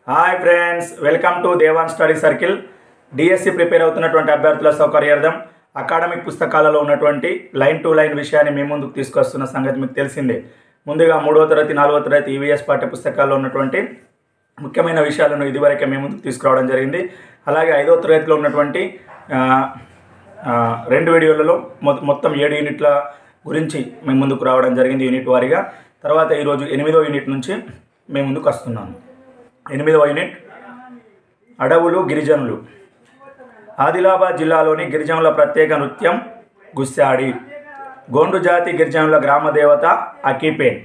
Hi friends, welcome to Devan study circle. DSC prepare అవుతున్నటువంటి అభ్యర్థుల సౌకర్యార్థం అకాడమిక్ పుస్తకాలలో ఉన్నటువంటి లైన్ టు లైన్ విషయాన్ని మీ ముందుకు తీసుకొస్తున్న సంగతి మీకు తెలిసిందే. ముందుగా 3వ తరగతి 4వ తరగతి ఈవీఎస్ పాఠ్య పుస్తకాల్లో ఉన్నటువంటి ముఖ్యమైన విషయాలను ఇదివరకే మీ ముందుకు తీసుకురావడం జరిగింది. అలాగే 5వ తరగతిలో ఉన్నటువంటి 2 వీడియోలలో మొత్తం 7 యూనిట్ల గురించి మీ ముందుకు రావడం జరిగింది యూనిట్ వారీగా. తర్వాత ఈరోజు 8వ యూనిట్ నుంచి మీ ముందుకు వస్తున్నాను. 8వ యూనిట్ అడవులు గిరిజనులు. ఆదిలాబాద్ జిల్లాలోని గిరిజనుల ప్రత్యేక నృత్యం గుస్సాడి. గోండు జాతి గిరిజనుల గ్రామదేవత అకీపేన్.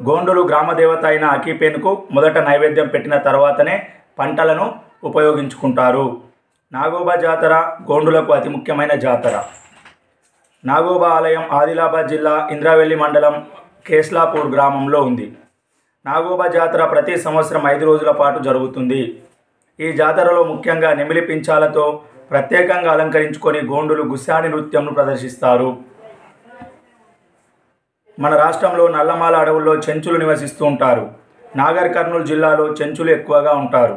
గోండులు గ్రామదేవత అయిన అకీపేన్కు మొదట నైవేద్యం పెట్టిన తర్వాతనే పంటలను ఉపయోగించుకుంటారు. నాగోబా జాతర గోండులకు అతి ముఖ్యమైన జాతర. నాగోబా ఆలయం ఆదిలాబాద్ జిల్లా ఇంద్రావెల్లి మండలం కేస్లాపూర్ గ్రామంలో ఉంది. నాగోబా జాతర ప్రతి సంవత్సరం 5 రోజుల పాటు జరుగుతుంది. ఈ జాతరలో ముఖ్యంగా నెమిలి పించాలతో ప్రత్యేకంగా అలంకరించుకొని గోండులు గుస్సాడి నృత్యంను ప్రదర్శిస్తారు. మన రాష్ట్రంలో నల్లమాల అడవుల్లో చెంచులు నివసిస్తూ ఉంటారు. నాగర్ కర్నూలు జిల్లాలో చెంచులు ఎక్కువగా ఉంటారు.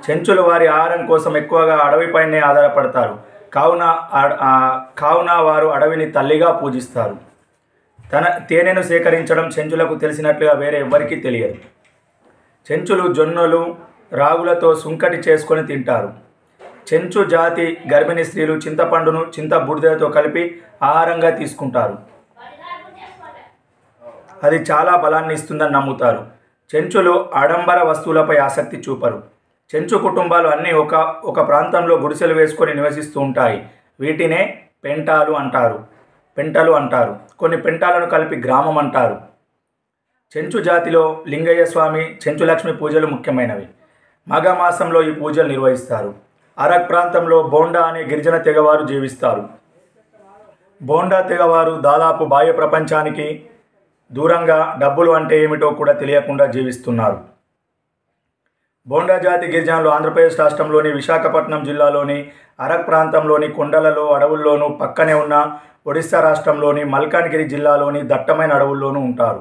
చెంచులు వారి ఆహారం కోసం ఎక్కువగా అడవిపైనే ఆధారపడతారు. కావున వారు అడవిని తల్లిగా పూజిస్తారు. తేనెను సేకరించడం చెంచులకు తెలిసినట్లుగా వేరే ఎవ్వరికీ తెలియదు. చెంచులు జొన్నలు రాగులతో సుంకటి చేసుకొని తింటారు. చెంచు జాతి గర్భిణీ స్త్రీలు చింతపండును చింతబూడిదతో కలిపి ఆహారంగా తీసుకుంటారు. అది చాలా బలాన్ని ఇస్తుందని నమ్ముతారు. చెంచులు ఆడంబర వస్తువులపై ఆసక్తి చూపరు. చెంచు కుటుంబాలు అన్నీ ఒక ప్రాంతంలో గుడిసెలు వేసుకొని నివసిస్తూ ఉంటాయి. వీటినే పెంటలు అంటారు. కొన్ని పెంటాలను కలిపి గ్రామం అంటారు. చెంచు జాతిలో లింగయ్య స్వామి, చెంచులక్ష్మి పూజలు ముఖ్యమైనవి. మాఘమాసంలో ఈ పూజలు నిర్వహిస్తారు. అరక్ ప్రాంతంలో బోండా అనే గిరిజన తెగవారు జీవిస్తారు. బోండా తెగవారు దాదాపు బాహ్య ప్రపంచానికి దూరంగా డబ్బులు అంటే ఏమిటో కూడా తెలియకుండా జీవిస్తున్నారు. బోండా జాతి గిరిజనులు ఆంధ్రప్రదేశ్ రాష్ట్రంలోని విశాఖపట్నం జిల్లాలోని అరక్ ప్రాంతంలోని కొండలలో అడవుల్లోనూ, పక్కనే ఉన్న ఒడిశా రాష్ట్రంలోని మల్కాన్గిరి జిల్లాలోని దట్టమైన అడవుల్లోనూ ఉంటారు.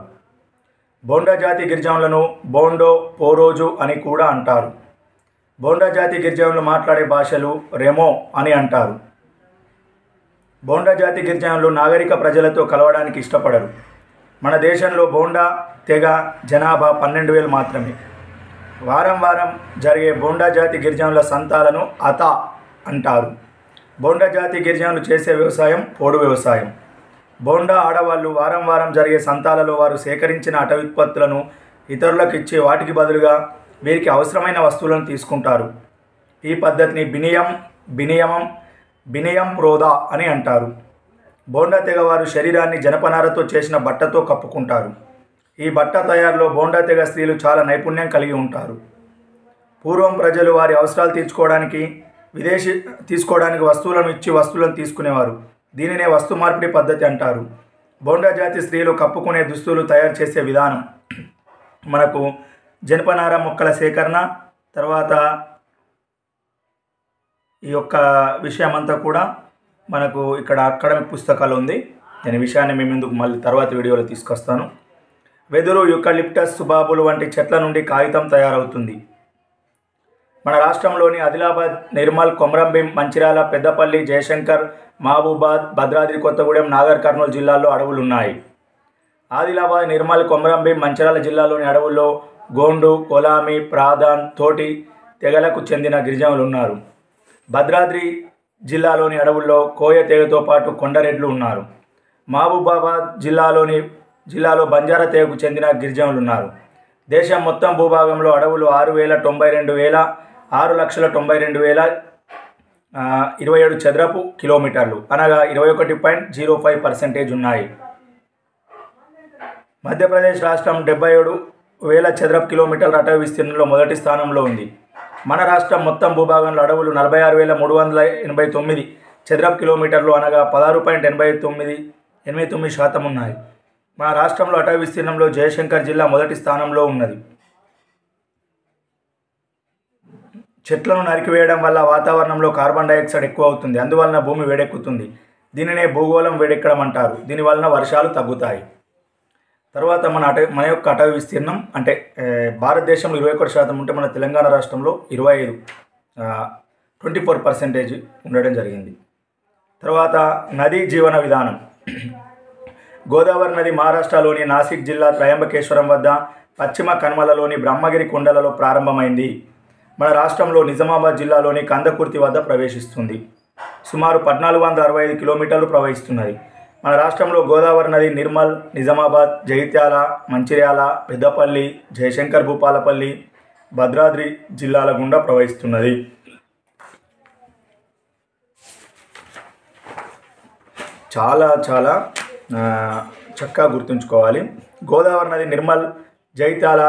బోండా జాతి గిరిజనులను బోండో, పోరోజు అని కూడా అంటారు. బోండా జాతి గిరిజనులు మాట్లాడే భాషలు రెమో అని అంటారు. బోండా జాతి గిరిజనులు నాగరిక ప్రజలతో కలవడానికి ఇష్టపడరు. మన దేశంలో బోండా తెగ జనాభా 12,000 మాత్రమే. వారం జరిగే బోండా జాతి గిరిజనుల సంతాలను అత అంటారు. బోండా జాతి గిరిజనులు చేసే వ్యవసాయం పోడు వ్యవసాయం. బోండా ఆడవాళ్ళు వారం జరిగే సంతాలలో వారు సేకరించిన అటవీ ఉత్పత్తులను ఇతరులకు ఇచ్చి వాటికి బదులుగా వీరికి అవసరమైన వస్తువులను తీసుకుంటారు. ఈ పద్ధతిని బినియం ప్రోదా అని అంటారు. బోండా తెగవారు శరీరాన్ని జనపనారతో చేసిన బట్టతో కప్పుకుంటారు. ఈ బట్ట తయారులో బోండా తెగ స్త్రీలు చాలా నైపుణ్యం కలిగి ఉంటారు. పూర్వం ప్రజలు వారి అవసరాలు తీసుకోవడానికి వస్తువులను ఇచ్చి వస్తువులను తీసుకునేవారు. దీనినే వస్తు మార్పిడి పద్ధతి అంటారు. బోండా జాతి స్త్రీలు కప్పుకునే దుస్తులు తయారు చేసే విధానం మనకు జనపనార మొక్కల సేకరణ, తర్వాత ఈ యొక్క విషయం అంతా కూడా మనకు ఇక్కడ అకాడమిక్ పుస్తకాలు ఉంది. నేను విషయాన్ని మీ ముందుకు మళ్ళీ తర్వాత వీడియోలో తీసుకొస్తాను. వెదురు, యూకలిప్టస్, సుబాబులు వంటి చెట్ల నుండి కాగితం తయారవుతుంది. మన రాష్ట్రంలోని ఆదిలాబాద్, నిర్మల్, కొమరంభీం, మంచిర్యాల, పెద్దపల్లి, జయశంకర్, మహబూబాద్, భద్రాద్రి కొత్తగూడెం, నాగర్ కర్నూలు జిల్లాల్లో అడవులు ఉన్నాయి. ఆదిలాబాద్, నిర్మల్, కొమరంభీం, మంచిర్యాల జిల్లాలోని అడవుల్లో గోండు, కొలామి, ప్రాధాన్, తోటి తెగలకు చెందిన గిరిజనులు ఉన్నారు. భద్రాద్రి జిల్లాలోని అడవుల్లో కోయ తెగతో పాటు కొండరెడ్లు ఉన్నారు. మహబూబాబాద్ జిల్లాలో బంజారా తెగకు చెందిన గిరిజనులు ఉన్నారు. దేశం మొత్తం భూభాగంలో అడవులు 6,92,27 చదరపు కిలోమీటర్లు, అనగా 21.05% ఉన్నాయి. మధ్యప్రదేశ్ రాష్ట్రం 77,000 చదరపు కిలోమీటర్ల అటవీ విస్తీర్ణంలో మొదటి స్థానంలో ఉంది. మన రాష్ట్రం మొత్తం భూభాగంలో అడవులు 46,389 చదరపు కిలోమీటర్లు, అనగా 16.89% ఉన్నాయి. మన రాష్ట్రంలో అటవీ విస్తీర్ణంలో జయశంకర్ జిల్లా మొదటి స్థానంలో ఉన్నది. చెట్లను నరికివేయడం వల్ల వాతావరణంలో కార్బన్ డైఆక్సైడ్ ఎక్కువ అవుతుంది. అందువలన భూమి వేడెక్కుతుంది. దీనినే భూగోళం వేడెక్కడం అంటారు. దీనివలన వర్షాలు తగ్గుతాయి. తర్వాత మన యొక్క అటవీ విస్తీర్ణం అంటే భారతదేశంలో 21% ఉంటే మన తెలంగాణ రాష్ట్రంలో 24% ఉండడం జరిగింది. తర్వాత నదీ జీవన విధానం. గోదావరి నది మహారాష్ట్రలోని నాసిక్ జిల్లా త్రయంబకేశ్వరం వద్ద పశ్చిమ కనుమలలోని బ్రహ్మగిరి కొండలలో ప్రారంభమైంది. మన రాష్ట్రంలో నిజామాబాద్ జిల్లాలోని కందకుర్తి వద్ద ప్రవేశిస్తుంది. సుమారు 1465 కిలోమీటర్లు ప్రవహిస్తున్నది. మన రాష్ట్రంలో గోదావరి నది నిర్మల్, నిజామాబాద్, జగిత్యాల, మంచిర్యాల, పెద్దపల్లి, జయశంకర్ భూపాలపల్లి, భద్రాద్రి జిల్లాల గుండా ప్రవహిస్తున్నది. చాలా చక్కగా గుర్తుంచుకోవాలి. గోదావరి నది నిర్మల్, జగిత్యాల,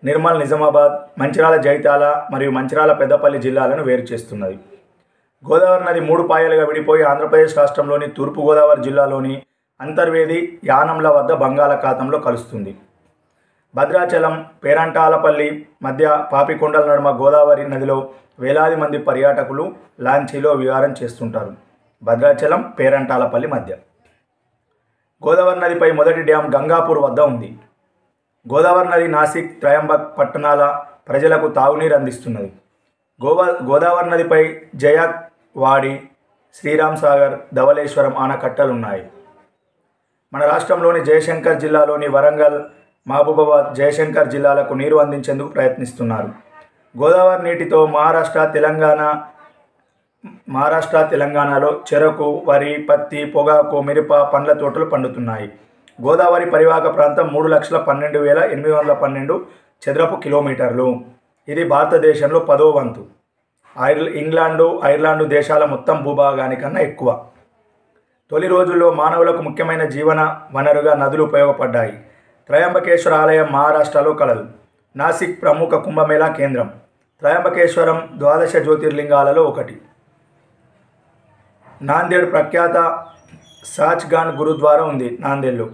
నిర్మల్, నిజామాబాద్, మంచిర్యాల, జగిత్యాల మరియు మంచిర్యాల, పెద్దపల్లి జిల్లాలను వేరు చేస్తున్నది. గోదావరి నది 3 పాయలుగా విడిపోయి ఆంధ్రప్రదేశ్ రాష్ట్రంలోని తూర్పుగోదావరి జిల్లాలోని అంతర్వేది, యానంల వద్ద బంగాళాఖాతంలో కలుస్తుంది. భద్రాచలం, పేరంటాలపల్లి మధ్య పాపికొండల నడుమ గోదావరి నదిలో వేలాది మంది పర్యాటకులు లాంచీలో విహారం చేస్తుంటారు. భద్రాచలం, పేరంటాలపల్లి మధ్య. గోదావరి నదిపై మొదటి డ్యాం గంగాపూర్ వద్ద ఉంది. గోదావరి నది నాసిక్, త్రయంబక్ పట్టణాల ప్రజలకు తాగునీరు అందిస్తున్నది. గోదావరి నదిపై జయవాడి, శ్రీరామ్ సాగర్, ధవళేశ్వరం ఆనకట్టలున్నాయి. మన రాష్ట్రంలోని జయశంకర్ జిల్లాలోని వరంగల్, మహబూబాబాద్, జయశంకర్ జిల్లాలకు నీరు అందించేందుకు ప్రయత్నిస్తున్నారు. గోదావరి నీటితో మహారాష్ట్ర, తెలంగాణలో చెరకు, వరి, పత్తి, పొగాకు, మిరప, పండ్ల తోటలు పండుతున్నాయి. గోదావరి పరివాహక ప్రాంతం 3,12,812 చదరపు కిలోమీటర్లు. ఇది భారతదేశంలో 10వ వంతు. ఐర్లాండు దేశాల మొత్తం భూభాగానికన్నా ఎక్కువ. తొలి రోజుల్లో మానవులకు ముఖ్యమైన జీవన వనరుగా నదులు ఉపయోగపడ్డాయి. త్రయంబకేశ్వర ఆలయం మహారాష్ట్రలో కలదు. నాసిక్ ప్రముఖ కుంభమేళా కేంద్రం. త్రయంబకేశ్వరం 12 జ్యోతిర్లింగాలలో ఒకటి. నాందేడ్ ప్రఖ్యాత సాచ్గాన్ గురుద్వారా ఉంది. నాందేడ్లో.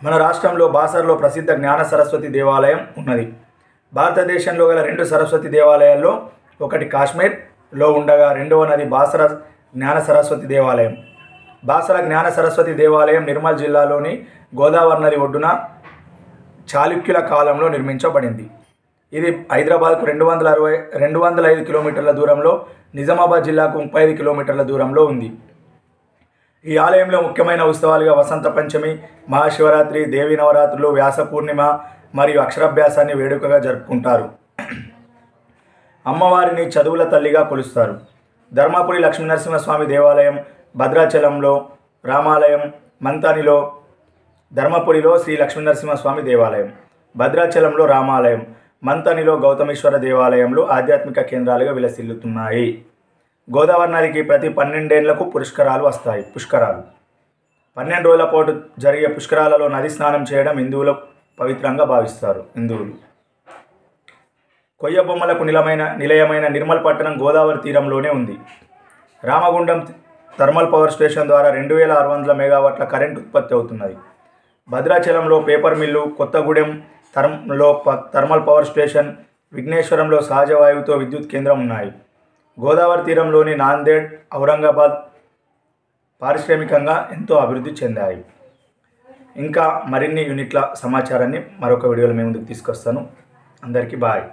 మన రాష్ట్రంలో బాసర్లో ప్రసిద్ధ జ్ఞాన సరస్వతి దేవాలయం ఉన్నది. భారతదేశంలో గల 2 సరస్వతి దేవాలయాల్లో ఒకటి కాశ్మీర్లో ఉండగా రెండవ నది బాసర జ్ఞాన సరస్వతి దేవాలయం. బాసర జ్ఞాన సరస్వతి దేవాలయం నిర్మల్ జిల్లాలోని గోదావరి నది ఒడ్డున చాళుక్యుల కాలంలో నిర్మించబడింది. ఇది హైదరాబాద్కు 205 కిలోమీటర్ల దూరంలో, నిజామాబాద్ జిల్లాకు 35 కిలోమీటర్ల దూరంలో ఉంది. ఈ ఆలయంలో ముఖ్యమైన ఉత్సవాలుగా వసంత పంచమి, మహాశివరాత్రి, దేవీ నవరాత్రులు, వ్యాస పూర్ణిమ మరియు అక్షరాభ్యాసాన్ని వేడుకగా జరుపుకుంటారు. అమ్మవారిని చదువుల తల్లిగా కొలుస్తారు. ధర్మపురి లక్ష్మీనరసింహస్వామి దేవాలయం, భద్రాచలంలో రామాలయం, మంతానిలో, ధర్మపురిలో శ్రీ లక్ష్మీనరసింహస్వామి దేవాలయం, భద్రాచలంలో రామాలయం, మంతనిలో గౌతమేశ్వర దేవాలయంలో ఆధ్యాత్మిక కేంద్రాలుగా విలసిల్లుతున్నాయి. గోదావరి నదికి ప్రతి 12 ఏళ్లకు పుష్కరాలు వస్తాయి. 12 రోజుల పాటు జరిగే పుష్కరాలలో నది స్నానం చేయడం హిందువులు పవిత్రంగా భావిస్తారు. కొయ్య బొమ్మలకు నిలయమైన నిర్మల్ పట్టణం గోదావరి తీరంలోనే ఉంది. రామగుండం థర్మల్ పవర్ స్టేషన్ ద్వారా 2600 మెగావాట్ల కరెంటు ఉత్పత్తి అవుతున్నది. భద్రాచలంలో paper mill, Kothagudem thermal power station, విఘ్నేశ్వరంలో సహజ వాయువుతో విద్యుత్ కేంద్రం ఉన్నాయి. గోదావరి తీరంలోని నాందేడ్, ఔరంగాబాద్ పారిశ్రామికంగా ఎంతో అభివృద్ధి చెందాయి. ఇంకా మరిన్ని యూనిట్ల సమాచారాన్ని మరొక వీడియోలో మేము ముందుకు తీసుకొస్తాను. అందరికీ బాయ్.